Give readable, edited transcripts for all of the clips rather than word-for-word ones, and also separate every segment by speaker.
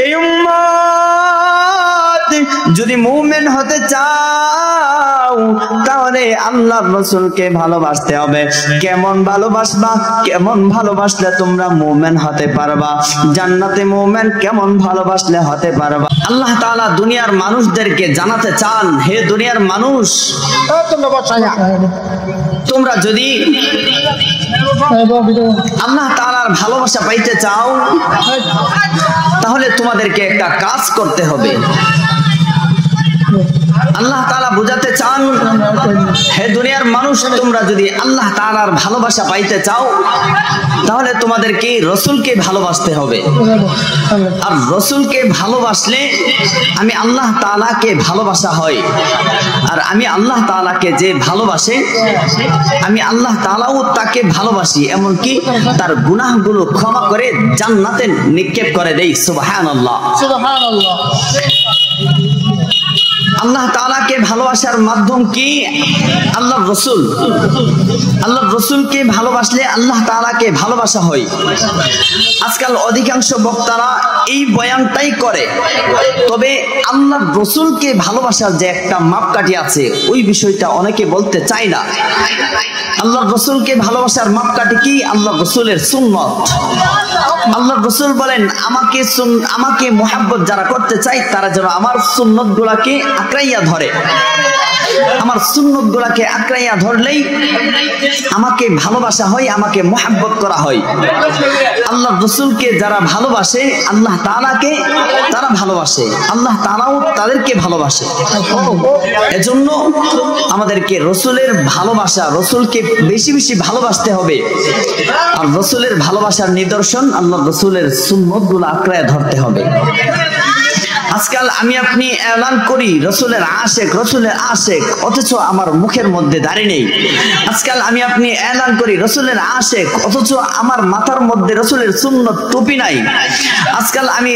Speaker 1: এই উম্মত যদি মুমিন হতে চাও তাহলে আল্লাহর রাসূলকে ভালোবাসতে হবে। কেমন ভালোবাসবা? কেমন ভালোবাসলে তোমরা মুমিন হতে পারবা? জান্নাতে মুমিন কেমন ভালোবাসলে হতে পারবা? আল্লাহ তাআলা দুনিয়ার মানুষদেরকে জানাতে চান, হে দুনিয়ার মানুষ, তোমরা যদি আল্লাহ তাআলার ভালোবাসা পাইতে চাও তাহলে তোমাদেরকে একটা কাজ করতে হবে। আল্লাহ তাআলা বুঝাতে চান, হে দুনিয়ার মানুষ, তোমরা যদি আল্লাহ তাআলার ভালোবাসা পাইতে চাও তাহলে তোমাদেরকে রাসূলকে ভালোবাসতে হবে। আর রাসূলকে ভালোবাসলে আমি আল্লাহ তাআলাকে ভালোবাসা হয়। আর আমি আল্লাহ তাআলাকে যে ভালোবাসে আমি আল্লাহ তাআলাও তাকে ভালোবাসি, এমনকি তার গুনাহগুলো ক্ষমা করে জান্নাতে নিক্ষেপ করে দেই। সুবহানাল্লাহ, সুবহানাল্লাহ। আল্লাহ তাআলাকে ভালোবাসার মাধ্যম কি? আল্লাহর রাসূল। আল্লাহর রাসূলকে ভালোবাসলে আল্লাহ তাআলাকে ভালোবাসা হয়। আজকাল অধিকাংশ বক্তারা এই বয়ানটাই করে, তবে আল্লাহর রাসূলকে ভালোবাসার যে একটা মাপকাঠি আছে ওই বিষয়টা অনেকে বলতে চায় না। আল্লাহর রাসূলকে ভালোবাসার মাপকাঠি কি? আল্লাহর রাসূলের সুন্নাত। আল্লাহর রাসূল বলেন, আমাকে মুহাব্বত যারা করতে চায় তারা যেন আমার সুন্নাত গুলাকে আঁকড়াইয়া ধরে। আমার সুন্নাত গুলাকে আঁকড়াইয়া ধরলেই আমাকে ভালোবাসা হয়, আমাকে মুহাব্বত করা হয়। আল্লাহর রাসূলকে যারা ভালোবাসে আল্লাহ তাআলাকে তারা ভালোবাসে, আল্লাহ তাআলাও তাদেরকে ভালোবাসে। এজন্য আমাদেরকে রাসূলের ভালোবাসা, রাসূলকে বেশি বেশি ভালোবাসতে হবে। আর রাসূলের ভালোবাসার নিদর্শন আল্লাহর রাসূলের সুন্নাতগুলো আঁকড়াইয়া ধরতে হবে। আজকাল আমি আপনি এলান করি রাসূলের আশিক, রাসূলের আশিক, অথচ আমার মুখের মধ্যে দাড়ি নেই। আজকাল আমি আপনি এলান করি রাসূলের আশিক, অথচ আমার মাথার মধ্যে রাসূলের সুন্নত টুপি নাই। আজকাল আমি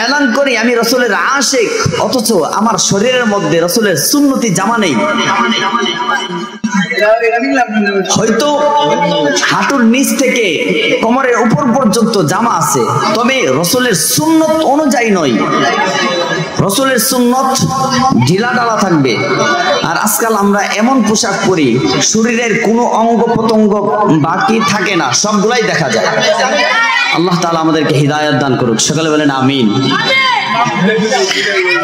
Speaker 1: এলান করি আমি রাসূলের আশিক, অথচ আমার শরীরের মধ্যে রাসূলের সুন্নতি জামা নেই। হয়তো হাঁটুর নিচ থেকে কোমরের উপর পর্যন্ত জামা আছে, তবে রাসূলের সুন্নত অনুযায়ী নয়। রাসূলের সুন্নত ঢিলা ঢালা থাকবে। আর আজকাল আমরা এমন পোশাক পরি শরীরের কোনো অঙ্গ প্রত্যঙ্গ বাকি থাকে না, সবগুলাই দেখা যায়। আল্লাহ তাআলা আমাদেরকে হিদায়াত দান করুক, সকলে বলেন আমিন।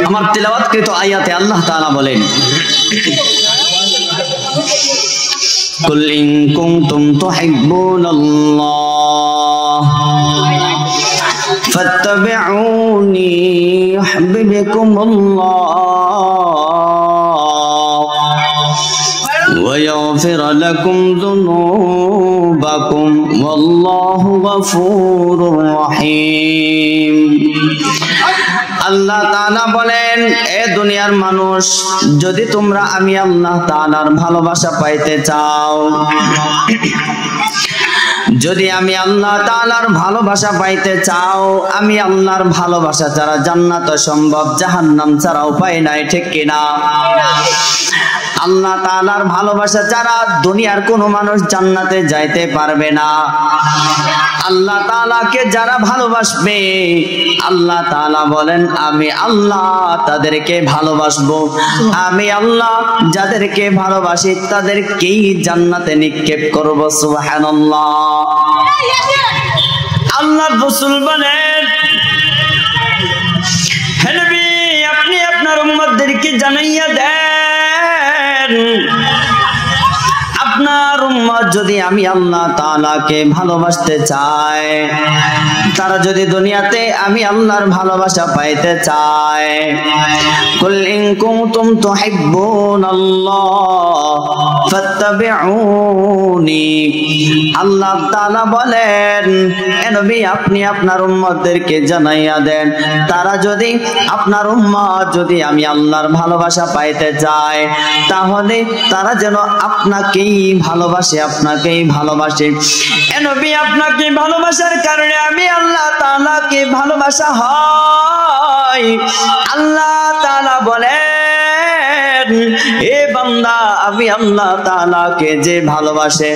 Speaker 1: আমার তিলাওয়াতকৃত আয়াতে আল্লাহ তাআলা বলেন, কুল ইন কুনতুম তুহিব্বুনাল্লাহ ফাত্তাবিউনি ইউহিব্বুকুমুল্লাহ ওয়া ইয়াগফির লাকুম যুনুবাকুম ওয়াল্লাহু গফুরুর রহিম। আল্লাহ তাআলা বলেন, এ দুনিয়ার মানুষ, যদি তোমরা আমি আল্লাহ তাআলার ভালোবাসা পাইতে চাও, যদি আমি আল্লাহ তাআলার ভালোবাসা পাইতে চাও, আমি আল্লাহর ভালোবাসা ছাড়া জান্নাত সম্ভব, জাহান্নাম ছাড়া উপায় নাই, ঠিক কিনা? আল্লাহ তাআলার ভালোবাসা ছাড়া দুনিয়ার কোনো মানুষ জান্নাতে যাইতে পারবে না। আল্লাহ তাআলাকে যারা ভালোবাসবে আল্লাহ তাআলা বলেন, আমি আল্লাহ তাদেরকে ভালোবাসবো। আমি আল্লাহ যাদেরকে ভালোবাসি তাদেরকেই জান্নাতে নিক্ষেপ করব। সুবহানাল্লাহ। আল্লাহর রাসূল বলেন, হে নবী, আপনি আপনার উম্মতদেরকে জানাইয়া দেন, আপনার উম্মত যদি আমি আল্লাহ তাআলাকে ভালোবাসতে চায়, তারা যদি দুনিয়াতে আমি আল্লাহর ভালোবাসা পাইতে চায়, কুল ইন কুনতুম তুহিব্বুনাল্লাহ ফাত্তাবিউনি। আল্লাহ তাআলা বলেন, হে নবী, আপনি আপনার উম্মতদেরকে জানাইয়া দেন, তারা যদি আপনার উম্মত যদি আমি আল্লাহর ভালোবাসা পাইতে চায়, তাহলে তারা যেন আপনাকেই ভালোবাসে, আপনাকেই ভালোবাসে। এ নবী, আপনাকে ভালোবাসার কারণে আমি আল্লাহ তাআলাকে ভালোবাসা হয়। আল্লাহ তাআলা বলেন, বলেন, এ বান্দা আমি আল্লাহ তাআলাকে যে ভালোবাসে,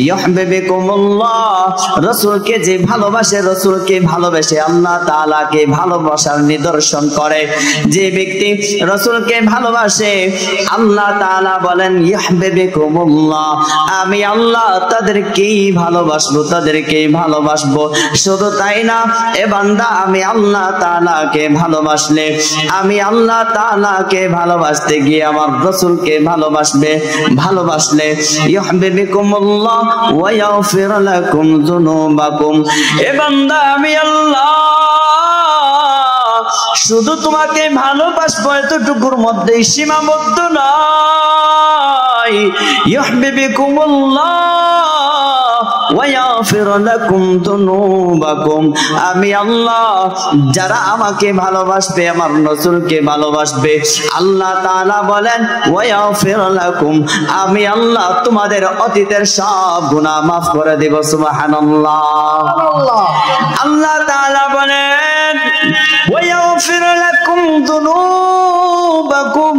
Speaker 1: ইউহিব্বুকুমুল্লাহ, রাসূলকে যে ভালোবাসে, রাসূলকে ভালোবেসে আল্লাহ তাআলাকে ভালোবাসার নিদর্শন করে। যে ব্যক্তি রাসূলকে ভালোবাসে আল্লাহ তাআলা বলেন ইউহিব্বুকুমুল্লাহ, আমি আল্লাহ তাদেরকেই ভালোবাসবো, তাদেরকেই ভালোবাসবো। শুধু তাই না, এ বান্দা আমি আল্লাহ তাআলাকে ভালোবাসলে, আমি আল্লাহ তাআলাকে ভালোবাসতে গিয়ে আমার রাসূলকে ভালোবাসলে ইউহিব্বুকুমুল্লাহ ওয়া ইয়াগফির লাকুম যুনুবাকুম। এ বান্দা আমি আল্লাহ শুধু তোমাকে ভালোবাসবো এতটুকুর মধ্যেই সীমাবদ্ধ নয়, ইউহিব্বুকুমুল্লাহ ওয়া ইয়াগফির লাকুম যুনুবাকুম। আমি আল্লাহ যারা আমাকে ভালোবাসবে, আমার রাসূলকে ভালোবাসবে, আল্লাহ তাআলা বলেন ওয়া ইয়াগফির লাকুম, আমি আল্লাহ তোমাদের অতীতের সব গুনাহ মাফ করে দেব। সুবহানাল্লাহ। আল্লাহ তাআলা বলেন ওয়া ইয়াগফির লাকুম যুনুবাকুম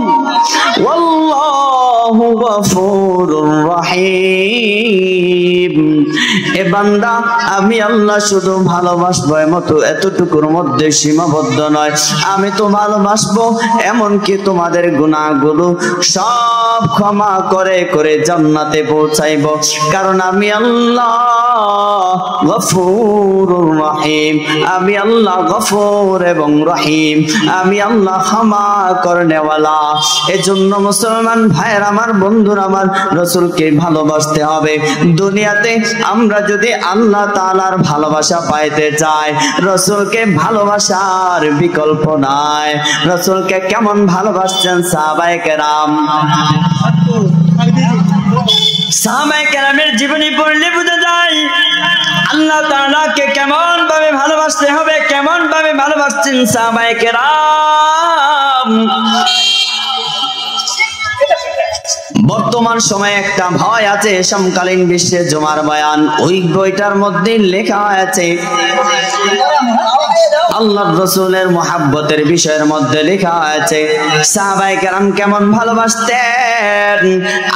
Speaker 1: ওয়াল্লাহু গফুরুর রহিম। এ বান্দা আমি আল্লাহ শুধু ভালোবাসবো এতটুকুর মধ্যে সীমাবদ্ধ নয়, আমি তো ভালোবাসবো এমনকি তোমাদের গুনাহগুলো সব ক্ষমা করে করে জান্নাতে পৌঁছাইব, কারণ আমি আল্লাহ গফুরুর রহিম, আমি আল্লাহ গফুর এবং রহিম, আমি আল্লাহ ক্ষমা করনেওয়ালা। এজন্য মুসলমান ভাইয়ের আমার, বন্ধুরা আমার, রাসূলকে ভালোবাসতে হবে। দুনিয়াতে আমরা যদি আল্লাহ তাআলার ভালোবাসা পাইতে চাই, রাসূলকে ভালোবাসার বিকল্প নাই। রাসূলকে কেমন ভালোবাসছেন সাহাবায়ে কেরাম, সাহাবায়ে কেরামের জীবনী পড়লে বোঝা যায় আল্লাহ তাআলাকে কেমন ভাবে ভালোবাসতে হবে, কেমন ভাবে ভালোবাসছেন সাহাবায়ে কেরাম। বর্তমান সময়ে একটা ভয় আছে, সমকালীন বিশ্বে জুমার বয়ান, ওই বইটার মধ্যে লেখা আছে আল্লাহর রাসূলের মুহাব্বতের বিষয়ের মধ্যে লেখা আছে সাহাবায়ে কেরাম কেমন ভালোবাসতেন।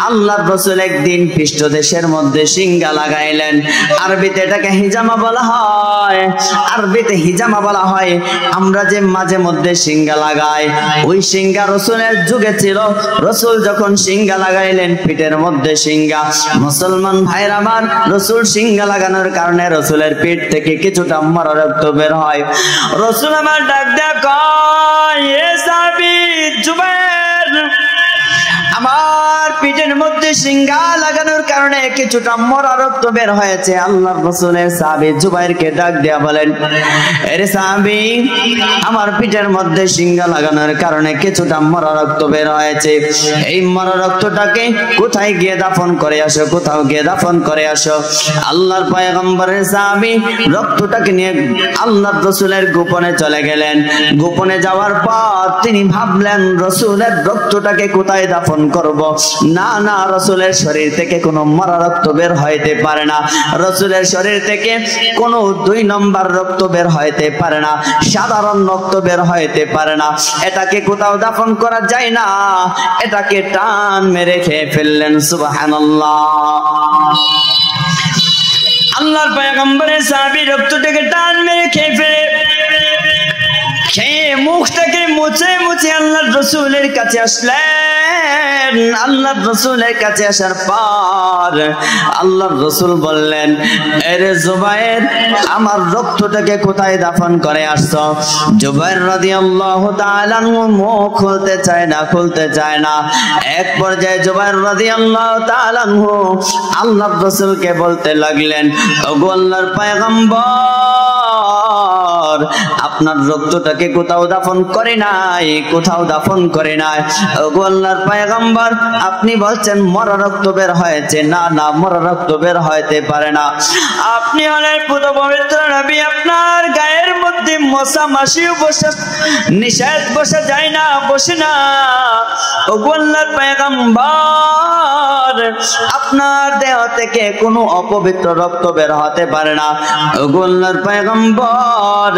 Speaker 1: আল্লাহর রাসূল একদিন পৃষ্ঠদেশের মধ্যে সিঙ্গা লাগাইলেন, আরবিতে এটাকে হিজামা বলা হয়, আরবিতে হিজামা বলা হয়। আমরা যে মাঝে মধ্যে সিঙ্গা লাগাই, ওই সিঙ্গা রাসূলের যুগে ছিল। রাসূল যখন সিঙ্গা লাগাইলেন, পিঠের মধ্যে সিঙ্গা, মুসলমান ভাইরা আমার, রাসূল সিঙ্গা লাগানোর কারণে রাসূলের পিঠ থেকে কিছুটা মরা রক্ত বের হয়। রাসূল আমার ডাক দেয়া কয়, এ সাহাবী জুবাইর, আমার পিঠের মধ্যে সিঙ্গা লাগানোর কারণে কিছুটা মরা রক্ত বের হয়েছে। আল্লাহর রাসূলের সাহাবী জুবাইরকে ডাক দেয়া বলেন, এরে সাহাবী, আমার পিঠের মধ্যে সিঙ্গা লাগানোর কারণে কিছুটা মরা রক্ত বের হয়েছে, এই মরা রক্তটাকে কোথায় গিয়ে দাফন করে আসো, কোথাও গিয়ে দাফন করে আসো। আল্লাহর পয়গম্বরের সাহাবী রক্তটাকে নিয়ে আল্লাহর রাসূলের গোপনে চলে গেলেন। গোপনে যাওয়ার পর তিনি ভাবলেন রাসূলের রক্তটাকে কোথায় দাফন করব। না না, রাসূলের শরীর থেকে কোনো মরা রক্ত বের হইতে পারে না, রাসূলের শরীর থেকে কোনো 2 নম্বর রক্ত বের হইতে পারে না, সাধারণ রক্ত বের হইতে পারে না। এটাকে কোথাও দাফন করা যায় না, এটাকে টান মেরে খেয়ে ফেললেন। সুবহানাল্লাহ। আল্লাহর পয়গম্বরের সাহাবী রক্তটাকে টান মেরে খেয়ে ফেলে, খেয়ে মুখটাকে মুছে মুছে আল্লাহর রাসূলের কাছে আসলেন। আল্লাহর রাসূলের কাছে আসার পর আল্লাহর রাসূল বললেন, আরে জুবাইর, আমার রক্তটাকে কোথায় দাফন করে আসছো? জুবাইর রাদিয়াল্লাহু তাআলা মুখ খুলতে চায় না। এক পর্যায়ে জুবাইর রাদিয়াল্লাহু তাআলা আল্লাহর রাসূলকে বলতে লাগলেন, ওগো আল্লাহর পয়গম্বর, আপনার রক্তটাকে কোথাও দাফন করে নাই, কোথাও দাফন করে নাই। ওগো আল্লাহর পয়গম্বর, আপনি বলছেন মরা রক্ত বের হয়েছে, না না, মরা রক্ত বের হইতে পারে না। আপনি হলেন পুরো পবিত্র নবী, আপনার গায়ের মধ্যে মশা মাছিও বসে নিষেধ বসে যায় না, বসে না। ওগো আল্লাহর পয়গম্বর, আপনার দেহ থেকে কোনো অপবিত্র রক্ত বের হতে পারে না। ওগো আল্লাহর পয়গম্বর,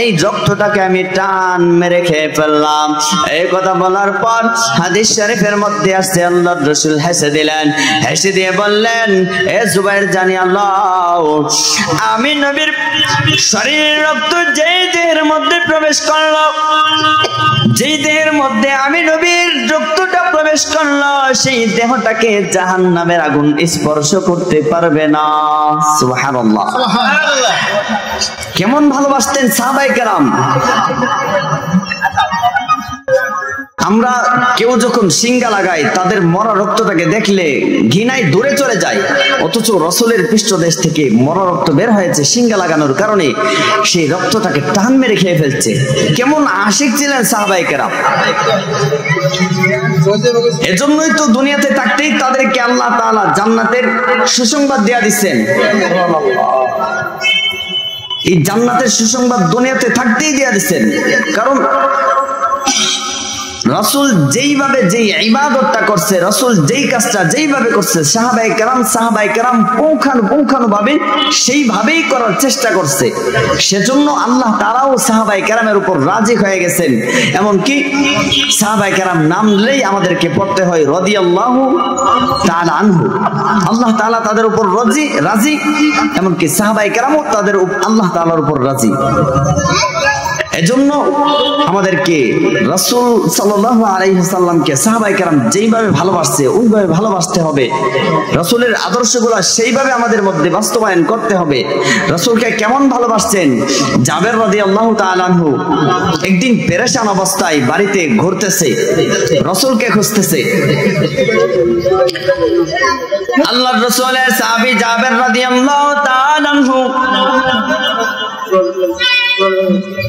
Speaker 1: এই রক্তটাকে আমি টান মেরে খেয়ে ফেললাম। এই কথা বলার পর হাদিস শরীফের মধ্যে আসছে আল্লাহর রাসূল হেসে দিলেন, হেসে দিয়ে বললেন, এ জুবাইর জানি আল্লাহ, আমি নবীর শরীরের রক্ত যেই দেহের মধ্যে প্রবেশ করলো, যেই দেহের মধ্যে আমি নবীর রক্তটা প্রবেশ করলো, সেই দেহটাকে জাহান্নামের আগুন স্পর্শ করতে পারবে না। সুবহানাল্লাহ। কেমন ভালোবাসতেন সাহাবায়ে কেরাম। আমরা কেউ যখন সিঙ্গা লাগাই, তাদের মরা রক্তটাকে দেখলে ঘৃণায় দূরে চলে যায়, অথচ রাসূলের পৃষ্ঠদেশ থেকে মরা রক্ত বের হয়েছে সিঙ্গা লাগানোর কারণে, সেই রক্তটাকে টান মেরে খেয়ে ফেলছে। কেমন আশিক ছিলেন সাহাবায়ে কেরাম। এজন্যই তো দুনিয়াতে থাকতেই তাদেরকে আল্লাহ তাআলা জান্নাতের সুসংবাদ দেয়া দিচ্ছেন। এই জান্নাতের সুসংবাদ দুনিয়াতে থাকতেই দেয়া দিচ্ছেন, কারণ রাসূল যেইভাবে যেই ইবাদতটা করছে, রাসূল যেই কাজটা যেইভাবে করছে, সাহাবায়ে কেরাম পুঙ্খানুপুঙ্খানুভাবে সেইভাবেই করার চেষ্টা করছে। সেজন্য আল্লাহ তাআলাও সাহাবায়ে কেরামের উপর রাজি হয়ে গেছেন। এমনকি সাহাবায়ে কেরাম নাম নিলেই আমাদেরকে পড়তে হয় রাদিয়াল্লাহু তাআলা আনহু। আল্লাহ তাআলা তাদের উপর রাজি, এমনকি সাহাবায়ে কেরামও তাদের আল্লাহ তাআলার উপর রাজি। এজন্য আমাদেরকে রাসূল সাল্লাল্লাহু আলাইহি ওয়াসাল্লামকে সাহাবায়ে কেরাম যেইভাবে ভালোবাসছে ওইভাবে ভালোবাসতে হবে। রাসূলের আদর্শগুলো সেইভাবে আমাদের মধ্যে বাস্তবায়ন করতে হবে। রাসূলকে কেমন ভালোবাসছেন, জাবের রাদিয়াল্লাহু তাআলা আনহু একদিন পেরেশান অবস্থায় বাড়িতে ঘুরতেছে, রাসূলকে খুঁজতেছে। আল্লাহর রাসূলের সাহাবী জাবের রাদিয়াল্লাহু তাআলা আনহু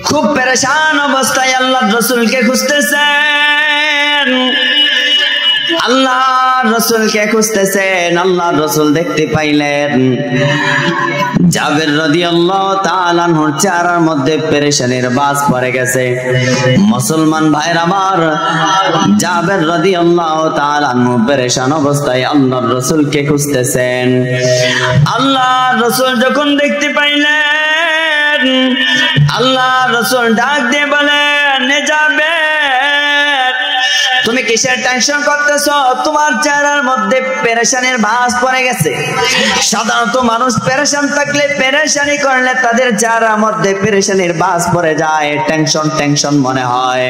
Speaker 1: খুব পেরেশান অবস্থায় আল্লাহর রাসূলকে খুঁজতেছেন। আল্লাহর রাসূলকে খুঁজতেছেন, আল্লাহর রাসূল দেখতে পাইলেন জাবের রাদিয়াল্লাহু তাআলা আনহুর চেহারার মধ্যে পেরেশানির বাস পড়ে গেছে। মুসলমান ভাইরা আমার, জাবের রাদিয়াল্লাহু তাআলা আনহু পেরেশান অবস্থায় আল্লাহর রাসূলকে খুঁজতেছেন। আল্লাহর রাসূল যখন দেখতে পাইলেন, আল্লাহ রাসূল ডাক দিয়ে বলেন, জাবের, তুমি কিসের টেনশন করতেছো? তোমার চেহারার মধ্যে পেরেশানির ভাঁজ পড়ে গেছে। সাধারণত মানুষ পেরেশান থাকলে, পেরেশানি করলে তাদের চেহারার মধ্যে পেরেশানির ভাঁজ পড়ে যায়, টেনশন মনে হয়।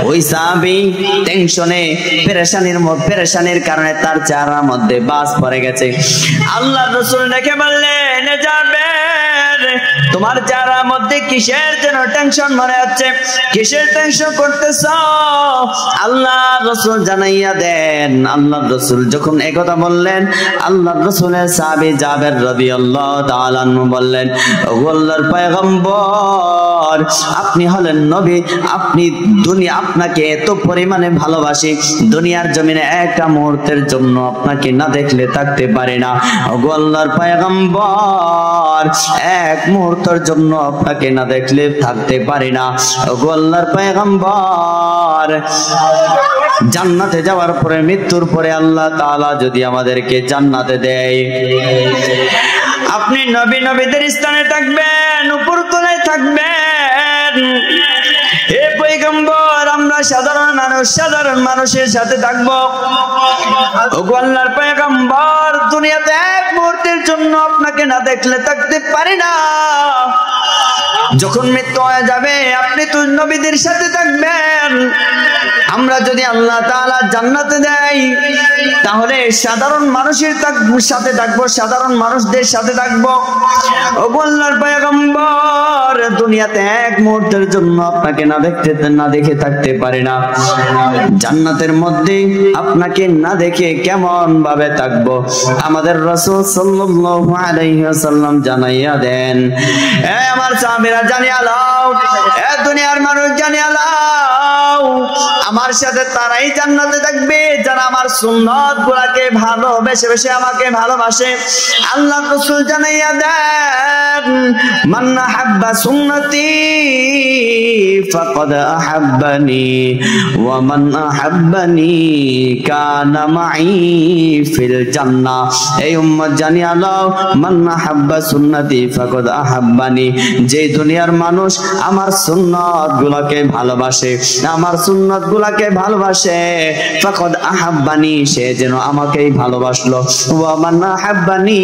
Speaker 1: ওই সাহাবী পেরেশানির কারণে তার চেহারার মধ্যে ভাঁজ পড়ে গেছে। আল্লাহ রাসূল ডেকে বললেন, জাবের, তোমার চেহারার মধ্যে কিসের যেন টেনশন মনে হচ্ছে, কিসের টেনশন করতেছো? আল্লাহ রাসূল জানাইয়া দেন। আল্লাহ রাসূল যখন একথা বললেন, আল্লাহ রাসূলের সাহাবী জাবের রাদিয়াল্লাহু তাআলা আনহু বললেন, ওগো আল্লাহর পয়গম্বর, আপনি হলেন নবী, আপনাকে এত পরিমাণে ভালোবাসি, দুনিয়ার জমিনে একটা মুহূর্তের জন্য আপনাকে না দেখলে থাকতে পারি না। ওগো আল্লাহর পয়গম্বর, এক মুহূর্তের জন্য আপনাকে না দেখলে থাকতে পারি না। ওগো আল্লাহর পয়গম্বর, জান্নাতে যাওয়ার পরে, মৃত্যুর পরে আল্লাহ তাআলা যদি আমাদেরকে জান্নাতে দেয়, আপনি নবীদের স্থানে থাকবেন, উপর তলায় থাকবেন। হে পয়গম্বর, আমরা সাধারণ মানুষের সাথে থাকবো। ওগো আল্লাহর পয়গম্বর, দুনিয়াতে এক মুহূর্তের জন্য আপনাকে না দেখলে থাকতে পারি না। যখন মৃত্যু হয়ে যাবে, আপনি তো নবীদের সাথে থাকবেন। আমরা যদি আল্লাহ তাআলা জান্নাতে দেয়, তাহলে সাধারণ মানুষের সাথে থাকবো, সাধারণ মানুষদের সাথে থাকবো। ওগো আল্লাহর পয়গম্বর, দুনিয়াতে এক মুহূর্তের জন্য আপনাকে না দেখে থাকতে পারি না। জান্নাতের মধ্যে আপনাকে না দেখে কেমন ভাবে থাকবো? আমাদের রাসূল সাল্লাল্লাহু আলাইহি ওয়াসাল্লাম জানাইয়া দেন। আমার সাহাবীরা জানিয়া লও, এ দুনিয়ার মানুষ জানিয়া লও, আমার সাথে তারাই জান্নাতে থাকবে যারা আমার সুন্নাত গুলাকে ভালোবেসে বেশি আমাকে ভালোবাসে। আল্লাহ রাসূল জানাইয়া দেন, মান আহাব্বা সুন্নতি ফাকাদ আহাব্বানি ওয়া মান আহাব্বানি কানা মাই ফিল জান্নাহ। এই উম্মত জানিয়া লও, মান আহাব্বা সুন্নতি ফাকাদ আহাব্বানি, যে দুনিয়ার মানুষ আমার সুন্নাত গুলাকে ভালোবাসে, আমার সুন্নাত গুলাকে ভালোবাসে, ফাকাদ আহাব্বানি, সে যেন আমাকেই ভালোবাসলো। ওয়া মান আহাব্বানি,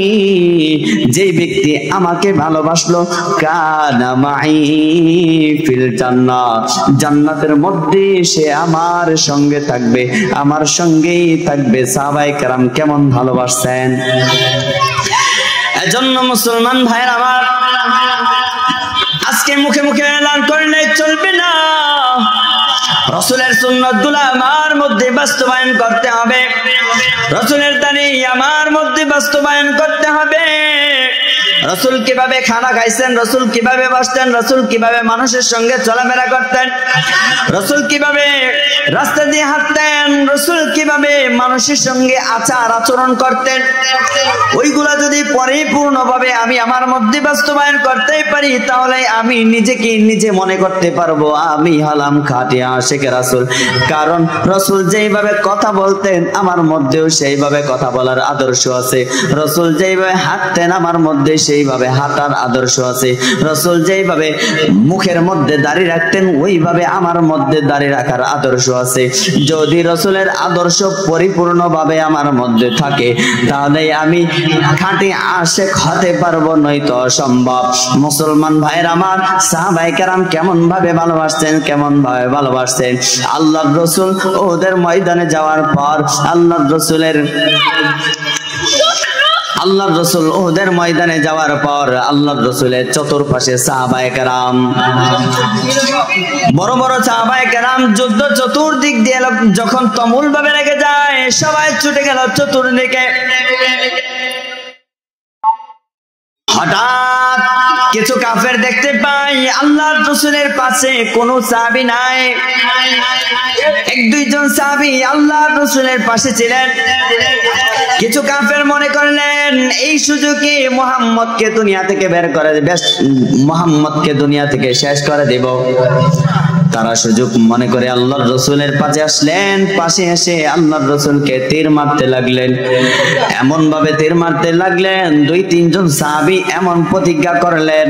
Speaker 1: যে ব্যক্তি আমাকে ভালোবাসলো, কানা মাই ফিল জান্নাহ, জান্নাতের মধ্যে সে আমার সঙ্গে থাকবে, আমার সঙ্গেই থাকবে। সাহাবায়ে কেরাম কেমন ভালোবাসতেন। এজন্য মুসলমান ভাইরা আমার, আজকে মুখে মুখে এলান করলে চলবে না, রাসূলের সুন্নাতগুলো আমার মধ্যে বাস্তবায়ন করতে হবে, রাসূলের দানি আমার মধ্যে বাস্তবায়ন করতে হবে। রাসূল কিভাবে খানা খাইছেন, রাসূল কিভাবে বসতেন, রাসূল কিভাবে মানুষের সঙ্গে চলাফেরা করতেন, রাসূল কিভাবে রাস্তা দিয়ে হাঁটতেন, রাসূল কিভাবে মানুষের সঙ্গে আচার আচরণ করতেন, ওইগুলা যদি পরিপূর্ণভাবে আমি আমার মধ্যে বাস্তবায়ন করতে পারি, তাহলে আমি নিজেকে নিজে মনে করতে পারবো আমি হলাম খাঁটি আশিক রাসূল। কারণ রাসূল যেইভাবে কথা বলতেন আমার মধ্যেও সেইভাবে কথা বলার আদর্শ আছে, রাসূল যেইভাবে হাঁটতেন আমার মধ্যে সেইভাবে হাঁটার আদর্শ আছে, রাসূল যেইভাবে মুখের মধ্যে দাড়ি রাখতেন ওইভাবে আমার মধ্যে দাড়ি রাখার আদর্শ আছে। যদি রাসূলের আদর্শ পরিপূর্ণভাবে আমার মধ্যে থাকে, তাহলে আমি খাঁটি আশিক হতে পারবো, নয়তো অসম্ভব। মুসলমান ভাইয়ের আমার, সাহাবায়ে কেরাম কেমন ভাবে ভালোবাসতেন, কেমন ভাবে ভালোবাসতেন। আল্লাহর রাসূল ওদের ময়দানে যাওয়ার পর আল্লাহর রাসূল ওদের ময়দানে যাওয়ার পর আল্লাহর রাসূলের চতুর্পাশে সাহাবায়ে কেরাম, বড় বড় সাহাবায়ে কেরাম যুদ্ধ চতুর্দিক দিয়ে যখন তুমুল ভাবে লেগে যায়, সবাই ছুটে গেল চতুর্দিকে। হঠাৎ কিছু কাফের দেখতে পাই আল্লাহর রাসূলের পাশে কোনো সাহাবী নাই, এক দুইজন সাহাবী আল্লাহর রাসূলের পাশে ছিলেন। কিছু কাফের মনে করলেন এই সুযোগে মুহাম্মদকে দুনিয়া থেকে বের করে দেব, মুহাম্মদকে দুনিয়া থেকে শেষ করে দেব। তারা সুযোগ মনে করে আল্লাহর রাসূলের পাশে আসলেন, পাশে এসে আল্লাহর রাসূলকে তীর মারতে লাগলেন। এমন ভাবে তীর মারতে লাগলেন, দুই তিনজন সাহাবী এমন প্রতিজ্ঞা করলেন,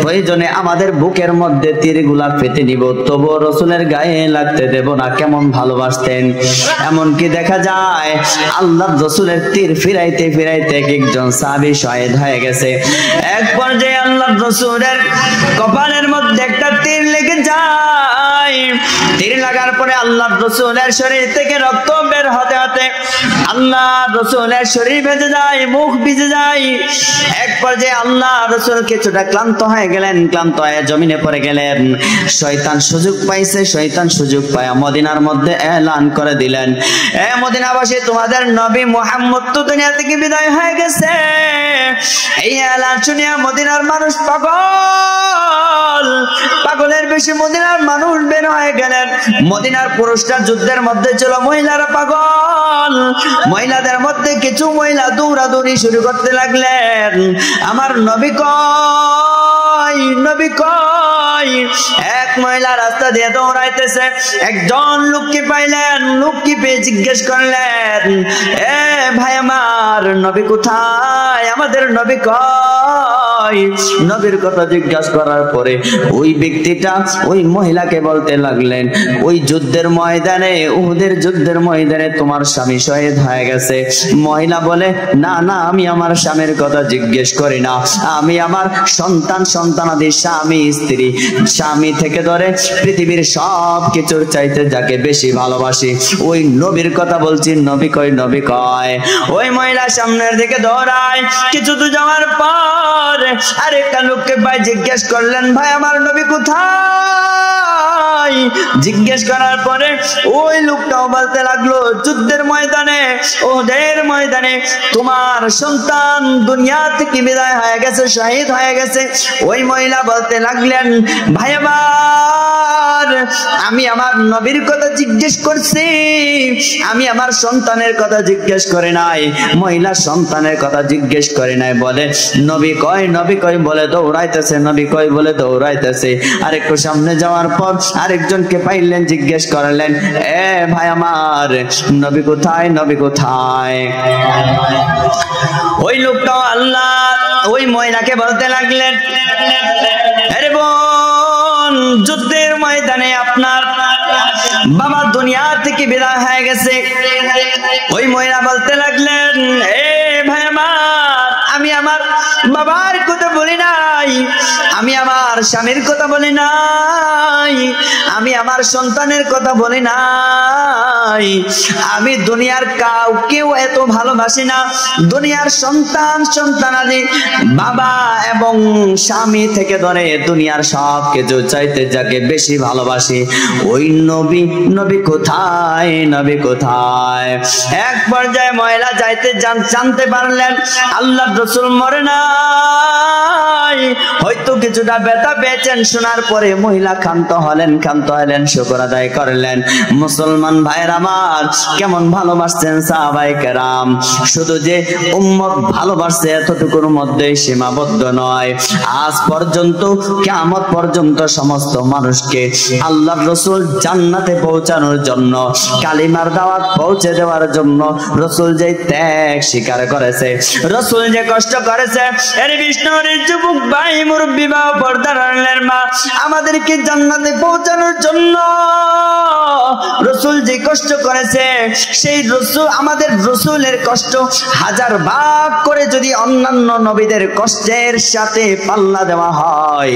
Speaker 1: প্রয়োজনে আমাদের বুকের মধ্যে তীরগুলা পেতে নিব, তবুও রাসূলের গায়ে লাগতে দেব না। কেমন ভালোবাসতেন। এমনকি দেখা যায় আল্লাহর রাসূলের তীর ফিরাইতে ফিরাইতে একজন সাহাবী শহীদ হয়ে গেছে। এক পর্যায়ে আল্লাহর রাসূলের কপালের মধ্যে একটা তীর লেগে যায়। তীর লাগার পরে আল্লাহর রাসূলের শরীর থেকে রক্ত বের হতে হতে আল্লাহর রাসূলের শরীর ভেজে যায়, মুখ ভিজে যায়। এক পর্যায়ে আল্লাহর রাসূল কিছুটা ক্লান্ত হয়ে গেলেন, ক্লান্ত হয়ে জমিনে পড়ে গেলেন। শয়তান সুযোগ পাইছে, শয়তান সুযোগ পায় মদিনার মধ্যে এলান করে দিলেন, এ মদিনাবাসী, তোমাদের নবী মুহাম্মদ তো দুনিয়া থেকে বিদায় হয়ে গেছে। এই এলান শুনিয়া মদিনার মানুষ পাগল, পাগলের বেশি মদিনার মানুষ বের হয়ে গেলেন। মদিনার পুরুষরা যুদ্ধের মধ্যে ছিল, মহিলারা পাগল। মহিলাদের মধ্যে কিছু মহিলা দৌড়াদৌড়ি শুরু করতে লাগলেন, আমার নবী কই, নবী কই। এক মহিলা রাস্তা দিয়ে দৌড়াইতেছে, একজন লোককে পাইলেন, লোককে পেয়ে জিজ্ঞেস করলেন, এ ভাই আমার নবী কোথায়, আমাদের নবী কই। নবীর কথা জিজ্ঞাসা করার পরে ওই ব্যক্তিটা ওই মহিলাকে বলতে লাগলেন, ওই যুদ্ধের ময়দানে, উহুদের যুদ্ধের ময়দানে তোমার স্বামী শহীদ হয়ে গেছে। মহিলা বলে, না না, আমি আমার স্বামীর কথা জিজ্ঞেস করি না, আমি আমার সন্তান সন্তানাদি, স্বামী স্ত্রী, স্বামী থেকে ধরে পৃথিবীর সব কিছুর চাইতে যাকে বেশি ভালোবাসি ওই নবীর কথা বলছি। নবী কই, নবী কয়। ওই মহিলা সামনের দিকে দৌড়ায়। কিছু দূর যাওয়ার পর আরেকটা লোককে ভাই জিজ্ঞেস করলেন, ভাই আমার নবী কোথায়। জিজ্ঞেস করার পরে ওই লোকটাও বলতে লাগলো, যুদ্ধের ময়দানে, ওদের ময়দানে তোমার সন্তান দুনিয়া থেকে বিদায় হয়ে গেছে, শহীদ হয়ে গেছে। ওই মহিলা বলতে লাগলেন, ভাই আমার আমি আমার নবীর কথা জিজ্ঞেস করছি, আমি আমার সন্তানের কথা জিজ্ঞেস করে নাই, মহিলা সন্তানের কথা জিজ্ঞেস করে নাই। বলে নবী কয়, নবী কয় বলে দৌড়াইতেছে, নবী কয় বলে দৌড়াইতেছে। আরেকটু সামনে যাওয়ার পর আরেকজনকে পাইলেন, জিজ্ঞেস করলেন, এ ভাই আমার, নবী কোথায়, নবী কোথায়? ওই লোকটাও আল্লাহ ওই মহিলাকে বলতে লাগলেন, আরে বোন, যুদ্ধের ময়দানে আপনার বাবা দুনিয়া থেকে বিদায় হয়ে গেছে। ওই মহিলা বলতে লাগলেন, এ ভাই আমার, আমি আমার বাবার কথা বলি নাই, আমি আমার স্বামীর কথা বলি নাই, আমি আমার সন্তানের কথা বলি নাই, আমি দুনিয়ার কাউকেও এত ভালোবাসি না। দুনিয়ার সন্তান সন্তানাদি বাবা এবং স্বামী থেকে ধরে দুনিয়ার সব কিছু চাইতে যাকে বেশি ভালোবাসি, ওই নবী, নবী কোথায়, নবী কোথায়? এক পর্যায়ে মহিলা যাইতে জানতে পারলেন আল্লাহ রাসূল মরে নাই, হয়তো কিছুটা ব্যথা পেয়েছেন। শোনার পরে মহিলা ক্ষান্ত হলেন, শুকর আদায় করলেন। মুসলমান ভাইয়ের আমার, কেমন ভালোবাসছেন সাহাবায়ে কেরাম। শুধু যে উম্মত ভালোবাসছে এতটুকুর মধ্যে সীমাবদ্ধ নয়, আজ পর্যন্ত কিয়ামত পর্যন্ত সমস্ত মানুষকে আল্লাহর রাসূল জান্নাতে পৌঁছানোর জন্য, কালিমার দাওয়াত পৌঁছে দেওয়ার জন্য রাসূল যে ত্যাগ স্বীকার করেছে, রাসূল যে কষ্ট করেছে, এর বিষ্ণুর যুবক ভাই, মুরব্বী মা, পর্দার আড়ালের মা, আমাদেরকে জান্নাতে পৌঁছানোর জন্য রাসূল যে কষ্ট করেছে, সেই রাসূল, আমাদের রাসূলের কষ্ট হাজার ভাগ করে যদি অন্যান্য নবীদের কষ্টের সাথে পাল্লা দেওয়া হয়,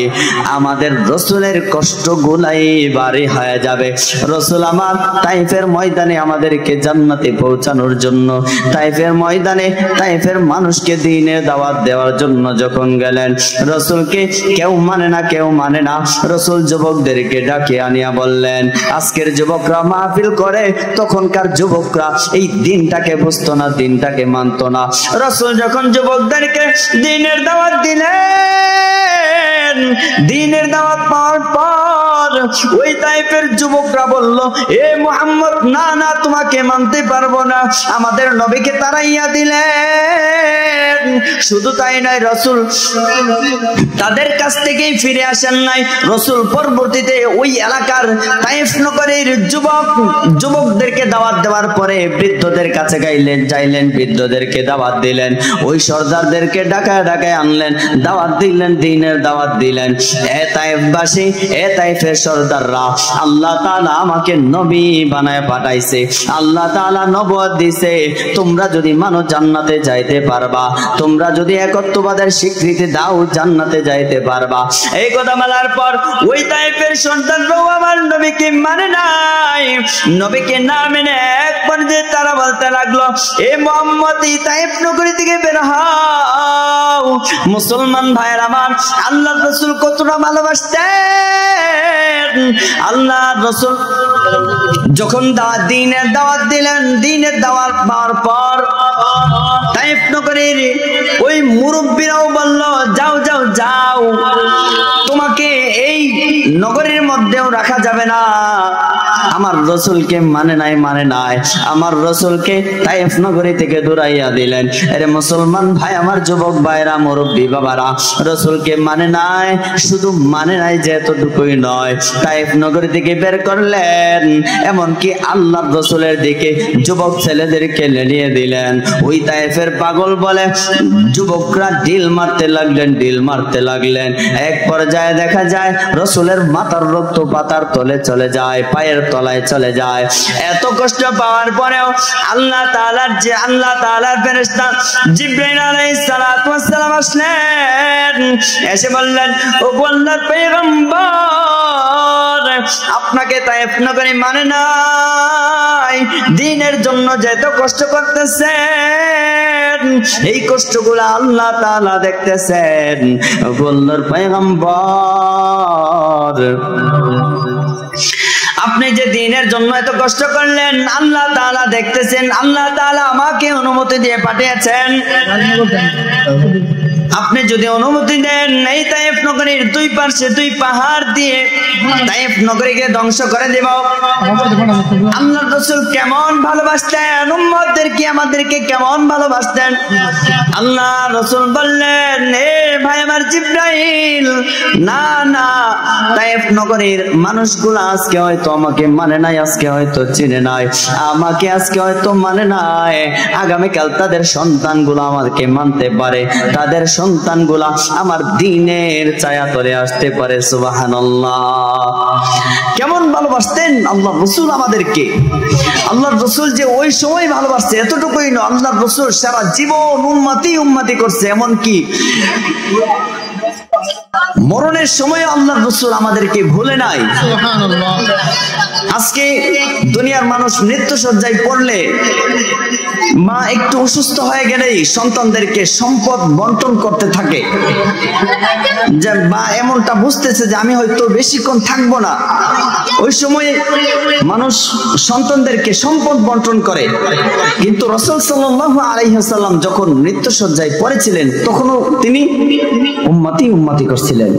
Speaker 1: আমাদের রাসূলের কষ্টগুলাই ভারী হয়ে যাবে। রাসূল আমার তাইফের ময়দানে আমাদেরকে জান্নাতে পৌঁছানোর জন্য, তাইফের ময়দানে তাইফের মানুষকে দ্বীনের দাওয়াত দেওয়ার জন্য যখন গেলেন, রাসূলকে কেউ মানে না, কেউ মানে না। রাসূল যুবকদেরকে ডাকে আনিয়া বললেন, আজকের যুবকরা মাহফিল করে, তখনকার যুবকরা এই দিনটাকে বুঝতো না, দিনটাকে মানতো না। রাসূল যখন যুবকদেরকে দ্বীনের দাওয়াত দিলেন, দ্বীনের দাওয়াত পাওয়ার পর ওই তাইফের যুবকরা বলল, এ মুহাম্মদ, না না, তোমাকে মানতে পারবো না। আমাদের নবীকে তাড়াইয়া দিলেন। শুধু তাই নয়, রাসূল তাদের কাছ থেকেই ফিরে আসেন নাই। রাসূল পরবর্তীতে ওই এলাকার তাইফ নগরীর যুবকদেরকে দাওয়াত দেওয়ার পরে বৃদ্ধদের কাছে যাইলেন, বৃদ্ধদেরকে দাওয়াত দিলেন, ওই সর্দারদেরকে ডাকায় আনলেন, দাওয়াত দিলেন, দ্বীনের দাওয়াত দিলেন। এ তাইফবাসী, এ তাইফের সর্দাররা, আল্লাহ তাআলা আমাকে নবী বানায় পাঠাইছে, আল্লাহ তাআলা নবুয়ত দিয়েছে, তোমরা যদি মানো জান্নাতে যাইতে পারবা, তোমরা যদি একত্ববাদের স্বীকৃতি দাও জান্নাতে যাইতে পারবা। এই কথা বলার পর ওই তাইফের সন্তানরাও আমার নবীকে মানে নাই, নবীকে না মেনে এক পর্যায়ে তারা বলতে লাগলো, এ মুহাম্মদ, এই তাইফ নগরী থেকে বের হও। মুসলমান ভাইয়ের আমার, আল্লাহর রাসূল কতটা ভালোবাসতেন। আল্লাহর রাসূল যখন দ্বীনের দাওয়াত দিলেন, দ্বীনের দাওয়াত পাওয়ার পর তাইফ নগরীর ওই মুরব্বীরাও বলল, যাও যাও যাও, তোমাকে এই নগরীর মধ্যেও রাখা যাবে না। আমার রাসূলকে মানে নাই, আমার রাসূলকে তাইফ নগরী থেকে দূরাইয়া দিলেন। আরে মুসলমান ভাই আমার, যুবক ভাইরা, মুরব্বী বাবারা, রাসূলকে মানে নাই, শুধু মানে নাই যে এতটুকুই নয়, তাইফ নগরী থেকে বের করলেন, এমনকি আল্লাহর রাসূলের দিকে যুবক ছেলেদেরকে লেলিয়ে দিলেন। ওই তাইফের পাগল বলে যুবকরা ঢিল মারতে লাগলেন। এক পর্যায়ে দেখা যায় রাসূলের মাথার রক্ত পাতার তলে চলে যায়, পায়ের তলায় চলে যায়। এত কষ্ট পাওয়ার পরেও আল্লাহ তাআলার ফেরেশতা জিবরাইল আলাইহিস সালাতু ওয়াস সালাম আসলেন, এসে বললেন, ও আল্লাহর পয়গম্বর, আপনাকে তাইফ নগরী মানে নাই, দ্বীনের জন্য যত কষ্ট করতেছেন, এই কষ্টগুলো আল্লাহ তাআলা দেখতেছেন। আল্লাহর পয়গম্বর, আপনি যে দ্বীনের জন্য এত কষ্ট করলেন, আল্লাহ তাআলা দেখতেছেন, আল্লাহ তাআলা আমাকে অনুমতি দিয়ে পাঠিয়েছেন। আপনি যদি অনুমতি দেন এই তায়েফ নগরীর দুই পাশে দুই পাহাড় দিয়ে তায়েফ নগরীকে ধ্বংস করে দেব। আল্লাহর রাসূল কেমন ভালোবাসতেন উম্মতদেরকে, আমাদেরকে কেমন ভালোবাসতেন। আল্লাহ রাসূল বললেন, এ ভাই আমার জিবরাইল, না না, তায়েফ নগরীর মানুষগুলো আজকে হয়তো আমাকে মানে নাই, আজকে হয়তো চিনে নাই, আমাকে আজকে হয়তো মানে নাই, আগামীকাল তাদের সন্তানগুলো আমাকে মানতে পারে, তাদের সন্তানগুলা আমার দ্বীনের ছায়া তলে আসতে পারে। সুবহানাল্লাহ। কেমন ভালোবাসতেন আল্লাহর রাসূল আমাদেরকে। আল্লাহর রাসূল যে ওই সময় ভালোবাসছে এতটুকুই নয়, আল্লাহর রাসূল সারা জীবন উম্মতি করছে, এমন কি মরণের সময় আল্লাহর রাসূল আমাদেরকে ভুলে নাই। সুবহানাল্লাহ। আজকে দুনিয়ার মানুষ মৃত্যুশয্যায় পড়লে, মা একটু অসুস্থ হয়ে গেলেই সন্তানদেরকে সম্পদ বন্টন করতে থাকে, যে মা এমনটা বুঝতেছে যে আমি হয়তো বেশিক্ষণ থাকবো না, ওই সময় মানুষ সন্তানদেরকে সম্পদ বন্টন করে। কিন্তু রাসূল সাল্লাল্লাহু আলাইহি ওয়াসাল্লাম যখন মৃত্যুশয্যায় পড়েছিলেন তখনও তিনি উম্মতি করছিলেন।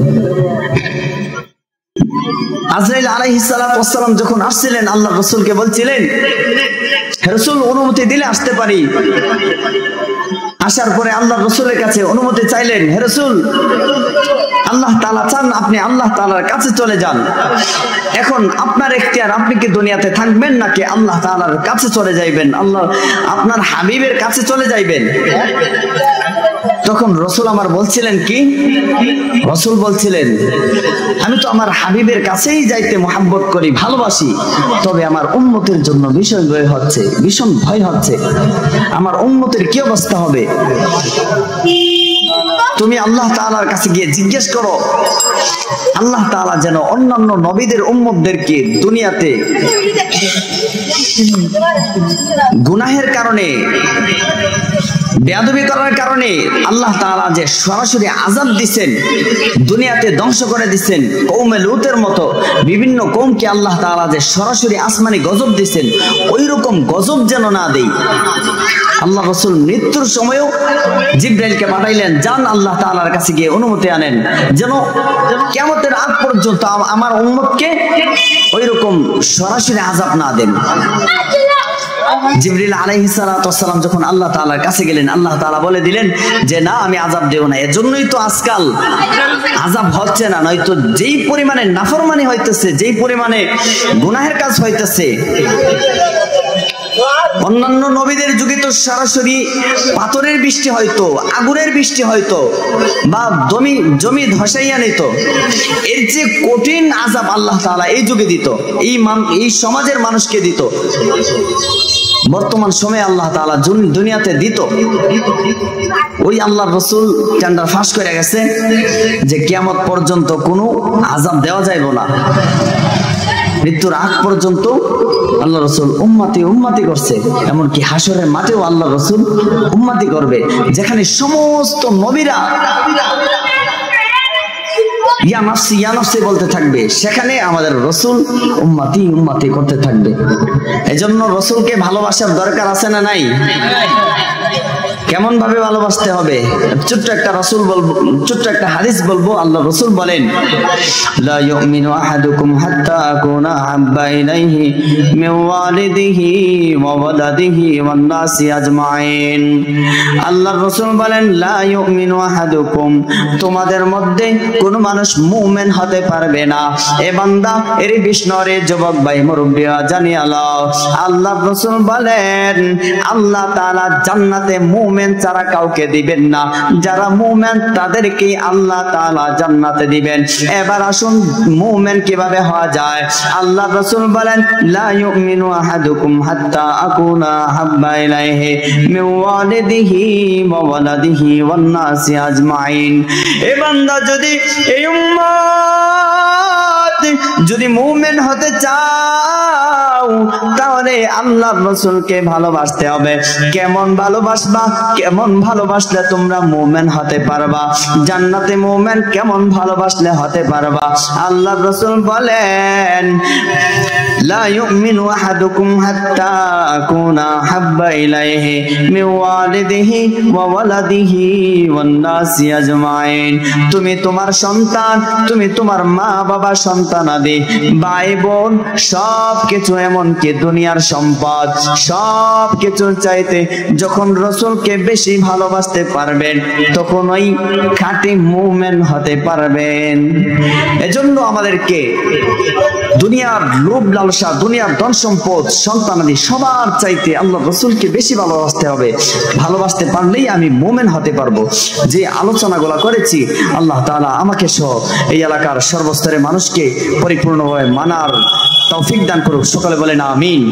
Speaker 1: আজরাইল আলাইহিস সালাতু ওয়াস সালাম যখন আসছিলেন আল্লাহর রাসূলকে বলছিলেন, হে রাসূল অনুমতি দিলে আসতে পারি। আসার পরে আল্লাহর রাসূলের কাছে অনুমতি চাইলেন, হে রাসূল আল্লাহ তাআলা চান আপনি আল্লাহ তাআলার কাছে চলে যান, এখন আপনার এখতিয়ার, আপনি কি দুনিয়াতে থাকবেন নাকি আল্লাহ তাআলার কাছে চলে যাইবেন, আল্লাহ আপনার হাবিবের কাছে চলে যাইবেন। তখন রাসূল আমার বলছিলেন কি, রাসূল বলছিলেন, আমি তো আমার হাবিবের কাছেই যাইতে মহব্বত করি, ভালোবাসি, তবে আমার উম্মতের জন্য ভীষণ ভয় হচ্ছে, আমার উম্মতের কি অবস্থা হবে। তুমি আল্লাহ তাআলার কাছে গিয়ে জিজ্ঞেস করো, আল্লাহ তাআলা যেন অন্যান্য নবীদের উম্মতদেরকে দুনিয়াতে গুনাহের কারণে, বেয়াদবি করার কারণে আল্লাহ তাআলা যে সরাসরি আযাব দিবেন, দুনিয়াতে ধ্বংস করে দিবেন, কওমে লূতের মতো বিভিন্ন কওমকে আল্লাহ তাআলা যে সরাসরি আসমানি গজব দিবেন, ওই রকম গজব যেন না দেই। আল্লাহ রাসূল মৃত্যুর সময়ও জিবরাইলকে পাঠাইলেন, যান আল্লাহ তাআলার কাছে গিয়ে অনুমতি আনেন, যেন কিয়ামতের আগ পর্যন্ত আমার উম্মতকে ওই রকম সরাসরি আযাব না দেন। জিবরিল আলাইহিস সালাতু ওয়াস সালাম যখন আল্লাহ তাআলার কাছে গেলেন, আল্লাহ তাআলা বলে দিলেন যে না, আমি আযাব দেব না। এজন্যই তো আজকাল আযাব হচ্ছে না, নয়তো যেই পরিমাণে নাফরমানি হইতেছে, যেই পরিমাণে গুনাহের কাজ হইতেছে, অন্যান্য নবীদের যুগে তো সরাসরি পাথরের বৃষ্টি হয়তো, আগুনের বৃষ্টি হয়তো, বা জমি ধসাইয়া নিত, এর যে কঠিন আযাব আল্লাহ তাআলা এই যুগে দিত, এই সমাজের মানুষকে দিত, বর্তমান সময়ে আল্লাহ তাআলা দুনিয়াতে দিত। ওই আল্লাহর রাসূল টেন্ডার ফাঁস করে গেছে যে কিয়ামত পর্যন্ত কোনো আযাব দেওয়া যাইবে না, মৃত্যুর আগ পর্যন্ত আল্লাহ রাসূল উম্মতি করছে। এমনকি হাসরের মাঠেও আল্লাহ রাসূল উম্মতি করবে, যেখানে সমস্ত নবীরা ইয়া নাফসি বলতে থাকবে, সেখানে আমাদের রাসূল উম্মতি করতে থাকবে। এজন্য রাসূলকে ভালোবাসার দরকার আছে না নাই? কেমন ভাবে ভালোবাসতে হবে? ছোট্ট একটা হাদিস বলবো। আল্লাহ রাসূল বলেন, লা ইউমিনু আহাদুকুম হাত্তা আকুনা আহাব্বা ইলাইহি মিন ওয়ালিদিহি ওয়া ওয়ালাদিহি ওয়ান নাসি আজমাইন। আল্লাহ রাসূল বলেন, লা ইউমিনু আহাদুকুম, তোমাদের মধ্যে কোন মানুষ মুমিন হতে পারবে না। এ বান্দা, এর বিষ্ণরে যুবক ভাই মুরব্বিয়া জানিয়ে আল্লাহ, আল্লাহ রাসূল বলেন আল্লাহ তাআলা জান্নাতে মুমিন ছাড়া কাউকে দিবেন না। যারা মুমিন তাদেরকে আল্লাহ তাআলা জান্নাতে দিবেন। এবার আসুন মুমিন কিভাবে হওয়া যায়। আল্লাহ রাসূল বলেন, লা ইউমিনু আহাদুকুম হাত্তা আকুনা হাব্বা ইলাইহি মিন ওয়ালিদিহি ওয়া ওয়ালাদিহি ওয়ান নাসি আজমাইন। এ বান্দা, যদি এই উম্মত যদি মুমিন হতে চাও, তাহলে আল্লাহর রাসূলকে ভালোবাসতে হবে। কেমন ভালোবাসবা? কেমন ভালোবাসলে তোমরা মুমিন হতে পারবা? জান্নাতে মুমিন কেমন ভালোবাসলে হতে পারবা? আল্লাহর রাসূল বলেন, লা ইউমিনু আহাদুকুম হাত্তা আকুনা হাব্বা ইলাইহি মিন ওয়ালিদিহি ওয়া ওয়ালাদিহি ওয়ান নাসি আজমাইন। তুমি তোমার সন্তান, তুমি তোমার মা বাবা, সন্তানাদি, ভাই বোন, সব কিছু, এমনকি দুনিয়ার সম্পদ, সব কিছুর চাইতে যখন রাসূলকে বেশি ভালোবাসতে পারবেন তখন ওই খাঁটি মুমিন হতে পারবেন। এজন্য আমাদেরকে দুনিয়ার লোভ লালসা, দুনিয়ার ধন সম্পদ, সন্তানাদি সবার চাইতে আল্লাহ রাসূলকে বেশি ভালোবাসতে হবে। ভালোবাসতে পারলেই আমি মুমিন হতে পারবো। যে আলোচনাগুলো করেছি আল্লাহ তাআলা আমাকে সহ এই এলাকার সর্বস্তরের মানুষকে পরিপূর্ণভাবে মানার তৌফিক দান করুক। সকলে বলেন আমিন।